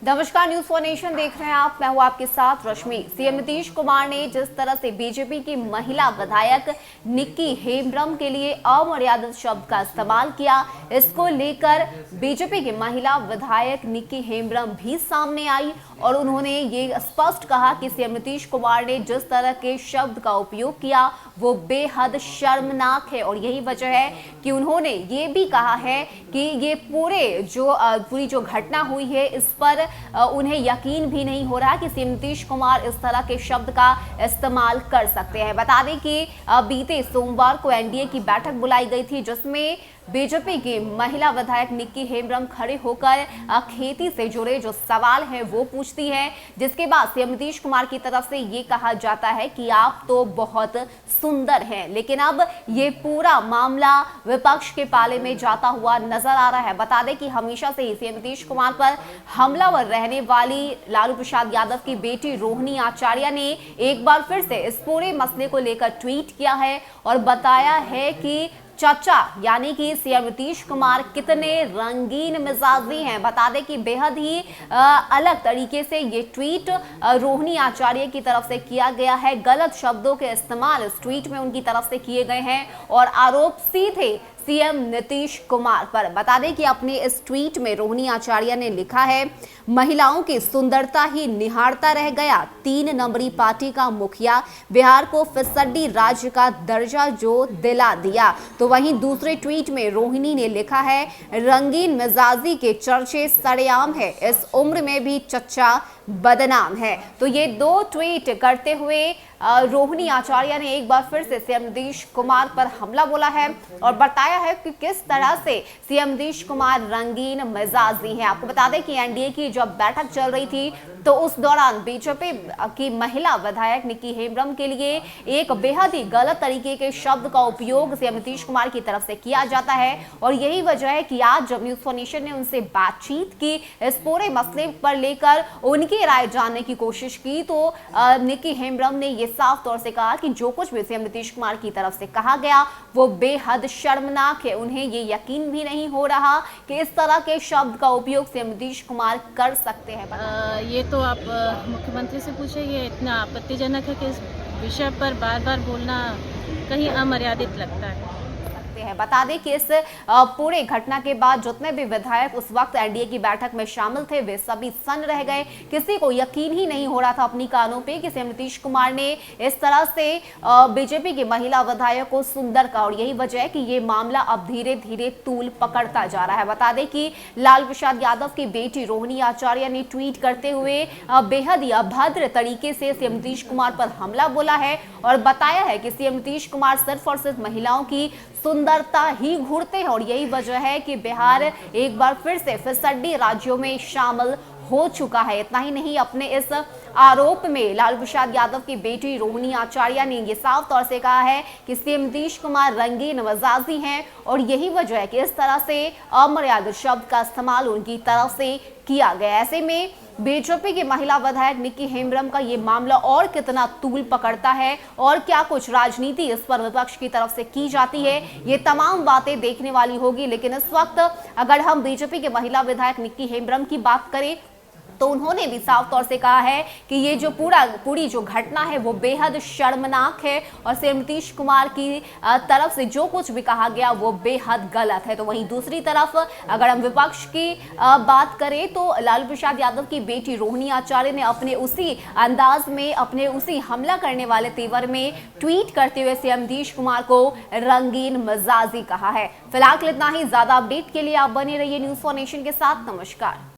नमस्कार, news for nation देख रहे हैं आप। मैं हूं आपके साथ रश्मि। सीएम नीतीश कुमार ने जिस तरह से बीजेपी की महिला विधायक निक्की हेम्ब्रम के लिए अमर्यादित शब्द का इस्तेमाल किया, इसको लेकर बीजेपी की महिला विधायक निक्की हेम्ब्रम भी सामने आई और उन्होंने ये स्पष्ट कहा कि सीएम नीतीश कुमार ने जिस तरह के शब्द का उपयोग किया वो बेहद शर्मनाक है। और यही वजह है कि उन्होंने ये भी कहा है कि ये पूरी जो घटना हुई है इस पर उन्हें यकीन भी नहीं हो रहा कि सीएम नीतीश कुमार इस तरह के शब्द का इस्तेमाल कर सकते हैं। बता दें कि बीते सोमवार को एनडीए की बैठक बुलाई गई थी, जिसमें बीजेपी की महिला विधायक निक्की हेम्ब्रम खड़े होकर खेती से जुड़े जो सवाल है वो पूछती है, जिसके बाद सीएम नीतीश कुमार की तरफ से ये कहा जाता है कि आप तो बहुत सुंदर हैं। लेकिन अब ये पूरा मामला विपक्ष के पाले में जाता हुआ नजर आ रहा है। बता दें कि हमेशा से ही सीएम नीतीश कुमार पर हमलावर रहने वाली लालू प्रसाद यादव की बेटी रोहिणी आचार्य ने एक बार फिर से इस पूरे मसले को लेकर ट्वीट किया है और बताया है कि चाचा यानी कि सीएम नीतीश कुमार कितने रंगीन मिजाजी हैं। बता दें कि बेहद ही अलग तरीके से ये ट्वीट रोहिणी आचार्य की तरफ से किया गया है। गलत शब्दों के इस्तेमाल इस ट्वीट में उनकी तरफ से किए गए हैं और आरोप सीधे सीएम नीतीश कुमार पर। बता दें कि अपने इस ट्वीट में रोहिणी आचार्य ने लिखा है, महिलाओं की सुंदरता ही निहारता रह गया, 3 नंबरी पार्टी का मुखिया, बिहार को फिसड्डी राज्य का दर्जा जो दिला दिया। तो वहीं दूसरे ट्वीट में रोहिणी ने लिखा है, रंगीन मिजाजी के चर्चे सरेआम है, इस उम्र में भी चच्चा बदनाम है। तो ये 2 ट्वीट करते हुए रोहिणी आचार्य ने एक बार फिर से सीएम नीतीश कुमार पर हमला बोला है और बताया है कि किस तरह से सीएम नीतीश कुमार रंगीन मिजाजी हैं। आपको बता दें कि एनडीए की जब बैठक चल रही थी तो उस दौरान बीजेपी की महिला विधायक निक्की हेम्ब्रम के लिए एक बेहद ही गलत तरीके के शब्द का उपयोग सीएम नीतीश कुमार की तरफ से किया जाता है। और यही वजह है कि आज जब न्यूज फॉर नेशन ने उनसे बातचीत की, इस पूरे मसले पर लेकर उनकी राय जानने की कोशिश की, तो निक्की हेम्ब्रम ने ये साफ तौर से कहा कि जो कुछ भी सीएम नीतीश कुमार की तरफ से कहा गया वो बेहद शर्मनाक है। उन्हें ये यकीन भी नहीं हो रहा कि इस तरह के शब्द का उपयोग सीएम नीतीश कुमार कर सकते हैं। ये तो आप मुख्यमंत्री से पूछे, ये इतना आपत्तिजनक है कि इस विषय पर बार बार बोलना कहीं अमर्यादित लगता है। बता दें कि इस पूरे घटना के बाद जितने भी विधायक उस वक्त एनडीए की बैठक में शामिल थे वे सभी सन्न रह गए। किसी को यकीन ही नहीं हो रहा था अपनी कानों पे कि सीएम नीतीश कुमार ने इस तरह से बीजेपी की महिला विधायक को सुंदर कहा। और यही वजह है कि ये मामला अब धीरे धीरे तूल पकड़ता जा रहा है। बता दें कि लालू प्रसाद यादव की बेटी रोहिणी आचार्य ने ट्वीट करते हुए बेहद ही अभद्र तरीके से सीएम नीतीश कुमार पर हमला बोला है और बताया है कि सीएम नीतीश कुमार सिर्फ और सिर्फ महिलाओं की सुंदरता ही घूरते हैं और यही वजह है कि बिहार एक बार फिर से फिसड्डी राज्यों में शामिल हो चुका है। इतना ही नहीं, अपने इस आरोप में लालू प्रसाद यादव की बेटी रोहिणी आचार्य ने ये साफ तौर से कहा है कि सीएम नीतीश कुमार रंगीन मिजाजी हैं और यही वजह है कि इस तरह से अमर्यादित शब्द का इस्तेमाल उनकी तरफ से किया गया। ऐसे में बीजेपी की महिला विधायक निक्की हेम्ब्रम का ये मामला और कितना तूल पकड़ता है और क्या कुछ राजनीति इस पर विपक्ष की तरफ से की जाती है, ये तमाम बातें देखने वाली होगी। लेकिन इस वक्त अगर हम बीजेपी के महिला विधायक निक्की हेम्ब्रम की बात करें तो उन्होंने भी साफ तौर से कहा है कि ये जो पूरी जो घटना है वो बेहद शर्मनाक है और सीएम नीतीश कुमार की तरफ से जो कुछ भी कहा गया वो बेहद गलत है। तो वहीं दूसरी तरफ अगर हम विपक्ष की बात करें तो लालू प्रसाद यादव की बेटी रोहिणी आचार्य ने अपने उसी अंदाज में, अपने उसी हमला करने वाले तेवर में ट्वीट करते हुए सीएम नीतीश कुमार को रंगीन मिजाजी कहा है। फिलहाल इतना ही। ज्यादा अपडेट के लिए आप बने रहिए न्यूज फॉर नेशन के साथ। नमस्कार।